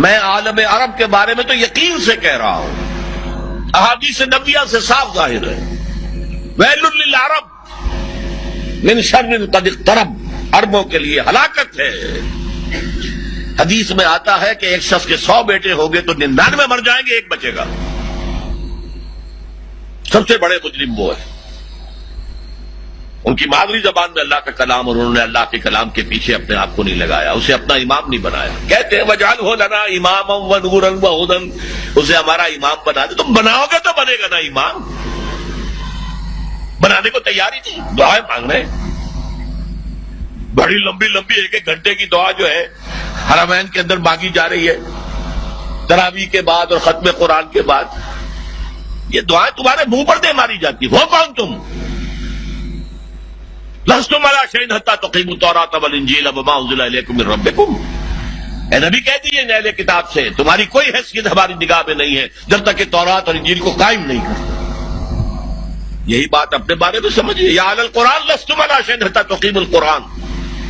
میں عالم عرب کے بارے میں تو یقین سے کہہ رہا ہوں، احادیث نبویہ سے صاف ظاہر ہے، ویل للعرب من شر قد اقترب، عربوں کے لیے ہلاکت ہے۔ حدیث میں آتا ہے کہ ایک شخص کے 100 بیٹے ہوں گے تو 99 مر جائیں گے، ایک بچے گا۔ سب سے بڑے مجرم وہ ہے، ان کی مادری زبان میں اللہ کا کلام، اور انہوں نے اللہ کے کلام کے پیچھے اپنے آپ کو نہیں لگایا، اسے اپنا امام نہیں بنایا۔ کہتے ہیں وَاجْعَلْهُ لَنَا إِمَامًا وَنُورًا وَهُدًى، اسے ہمارا امام بنا دے۔ تم بناؤ گے تو بنے گا نا امام، بنانے کو تیاری نہیں، دعائیں مانگ رہے ہیں بڑی لمبی لمبی، ایک ایک گھنٹے کی دعا جو ہے حرمین کے اندر مانگی جا رہی ہے تراویح کے بعد اور ختم قرآن کے بعد۔ یہ دعائیں تمہارے منہ پر دے ماری جاتی، ہو کون تم؟ لستم علی شیء حتی تقیموا التوراۃ والانجیل وما انزل الیکم من ربکم، اے نبی کہہ دیجیے اہل کتاب سے تمہاری کوئی حیثیت ہماری نگاہ میں نہیں ہے جب تک کہ تورات اور انجیل کو قائم نہیں کرتے۔ یہی بات اپنے بارے میں سمجھیے، یا اہل القرآن لستم علی شیء حتی تقیموا القرآن،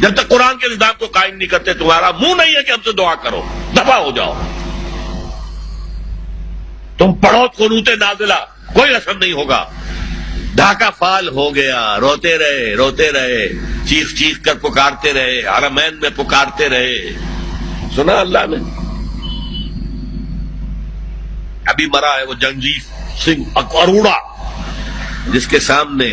جب تک قرآن کے نظام کو قائم نہیں کرتے تمہارا منہ نہیں ہے کہ ہم سے دعا کرو، دفع ہو جاؤ۔ تم پڑھو قنوت نازلہ، کوئی اثر نہیں ہوگا۔ ڈھاکہ فال ہو گیا، روتے رہے، چیخ چیخ کر پکارتے رہے، حرمین میں پکارتے رہے، سنا اللہ نے؟ ابھی مرا ہے وہ جگجیت سنگھ اروڑا، جس کے سامنے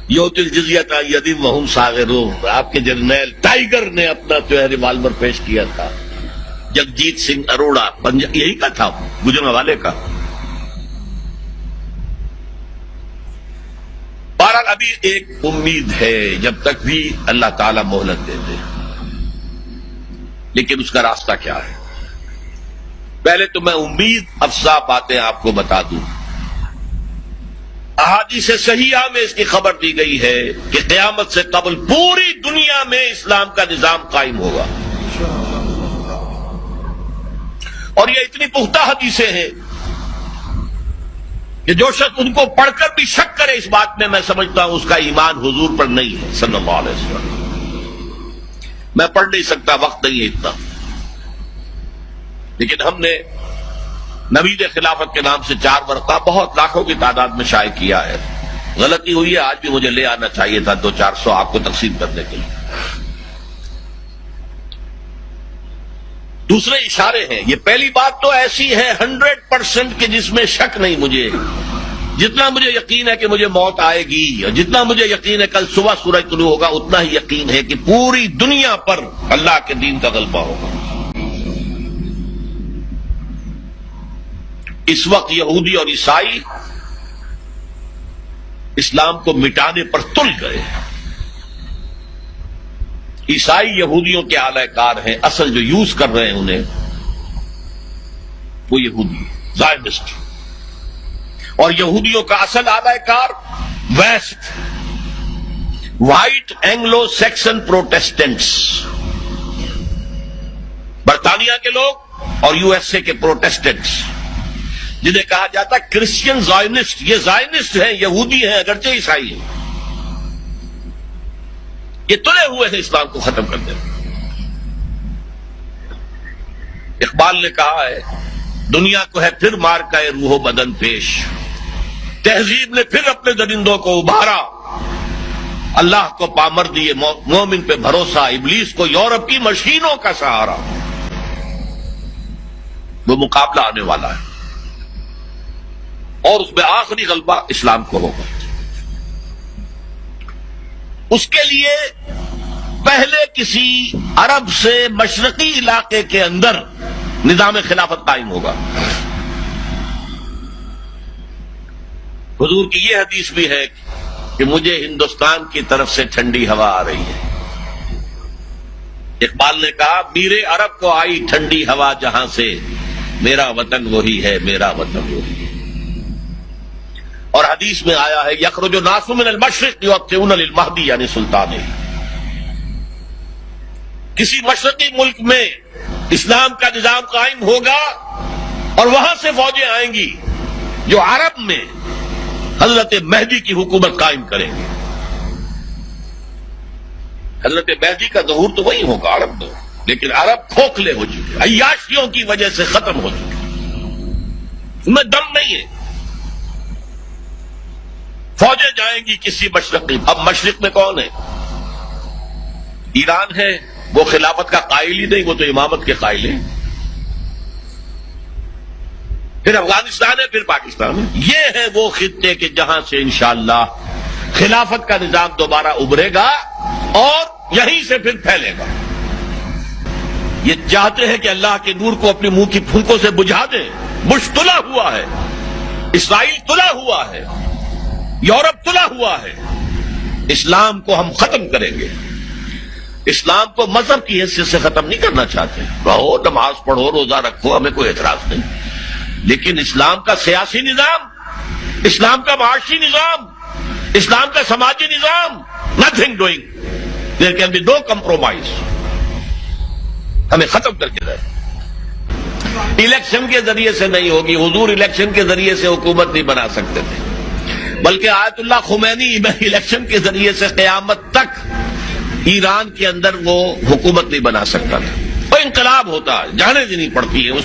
یؤتی الجزیۃ عن ید وہم صاغرون، آپ کے جرنیل ٹائیگر نے اپنا جو ہے ریوالور پیش کیا تھا۔ جگجیت سنگھ اروڑا یہی کا تھا، گجرانوالے کا۔ بہرحال ابھی ایک امید ہے، جب تک بھی اللہ تعالی مہلت دیتے، لیکن اس کا راستہ کیا ہے؟ پہلے تو میں امید افزا باتیں آپ کو بتا دوں۔ احادیث صحیحہ میں اس کی خبر دی گئی ہے کہ قیامت سے قبل پوری دنیا میں اسلام کا نظام قائم ہوگا، اور یہ اتنی پختہ حدیثیں ہیں کہ جو شخص ان کو پڑھ کر بھی شک کرے اس بات میں سمجھتا ہوں اس کا ایمان حضور پر نہیں ہے صلی اللہ علیہ وسلم۔ میں پڑھ نہیں سکتا، وقت نہیں ہے اتنا، لیکن ہم نے نوید خلافت کے نام سے 4 ورقہ بہت لاکھوں کی تعداد میں شائع کیا ہے۔ غلطی ہوئی ہے، آج بھی مجھے لے آنا چاہیے تھا 200-400 آپ کو تقسیم کرنے کے لیے۔ دوسرے اشارے ہیں، یہ پہلی بات تو ایسی ہے 100% کہ جس میں شک نہیں مجھے، جتنا مجھے یقین ہے کہ مجھے موت آئے گی، اور جتنا مجھے یقین ہے کل صبح سورج طلوع ہوگا، اتنا ہی یقین ہے کہ پوری دنیا پر اللہ کے دین کا غلبہ ہوگا۔ اس وقت یہودی اور عیسائی اسلام کو مٹانے پر تل گئے ہیں۔ عیسائی یہودیوں کے اعلی کار ہیں، اصل جو یوز کر رہے ہیں انہیں وہ یہودی زائنسٹ، اور یہودیوں کا اصل اعلی کار west, white Anglo Saxon Protestants, برطانیہ کے لوگ اور USA کے پروٹیسٹنٹس، جنہیں کہا جاتا ہے کرسچین زائنسٹ۔ یہ زائنسٹ ہیں، یہودی ہیں اگرچہ عیسائی ہیں، یہ تلے ہوئے ہیں اسلام کو ختم کرنے میں۔ اقبال نے کہا ہے دنیا کو ہے پھر مار کا روح و بدن پیش، تہذیب نے پھر اپنے درندوں کو ابھارا، اللہ کو پامر دیے مومن پہ بھروسہ، ابلیس کو یورپ کی مشینوں کا سہارا۔ وہ مقابلہ آنے والا ہے، اور اس میں آخری غلبہ اسلام کو ہوگا۔ اس کے لیے پہلے کسی عرب سے مشرقی علاقے کے اندر نظام خلافت قائم ہوگا۔ حضور کی یہ حدیث بھی ہے کہ مجھے ہندوستان کی طرف سے ٹھنڈی ہوا آ رہی ہے۔ اقبال نے کہا میرے عرب کو آئی ٹھنڈی ہوا جہاں سے، میرا وطن وہی ہے، میرا وطن وہی ہے۔ اور حدیث میں آیا ہے یخرج الناس من المشرق یؤطئون للمہدی، یعنی سلطان۔ کسی مشرقی ملک میں اسلام کا نظام قائم ہوگا اور وہاں سے فوجیں آئیں گی جو عرب میں حضرت مہدی کی حکومت قائم کریں گے۔ حضرت مہدی کا ظہور تو وہی ہوگا عرب میں۔ لیکن عرب کھوکھلے ہو چکے، عیاشیوں کی وجہ سے ختم ہو چکے، میں دم نہیں ہے۔ فوجیں جائیں گی کسی مشرقی، اب مشرق میں کون ہے؟ ایران ہے، وہ خلافت کا قائل ہی نہیں، وہ تو امامت کے قائل ہیں۔ پھر افغانستان ہے، پھر پاکستان ہے۔ یہ ہے وہ خطے کہ جہاں سے انشاءاللہ خلافت کا نظام دوبارہ ابھرے گا اور یہیں سے پھر پھیلے گا۔ یہ چاہتے ہیں کہ اللہ کے نور کو اپنے منہ کی پھونکوں سے بجھا دیں۔ بش تلا ہوا ہے، اسرائیل تلا ہوا ہے، یورپ تلا ہوا ہے۔ اسلام کو ہم ختم کریں گے۔ اسلام کو مذہب کی حیثیت سے ختم نہیں کرنا چاہتے، رہو، نماز پڑھو، روزہ رکھو، ہمیں کوئی اعتراض نہیں، لیکن اسلام کا سیاسی نظام، اسلام کا معاشی نظام، اسلام کا سماجی نظام، nothing doing, there can be no compromise، ہمیں ختم کر کے رہے۔ الیکشن کے ذریعے سے نہیں ہوگی، حضور الیکشن کے ذریعے سے حکومت نہیں بنا سکتے تھے، بلکہ آیت اللہ خمینی الیکشن کے ذریعے سے قیامت تک ایران کے اندر وہ حکومت نہیں بنا سکتا تھا، وہ انقلاب ہوتا، جانے دینی پڑتی ہے اس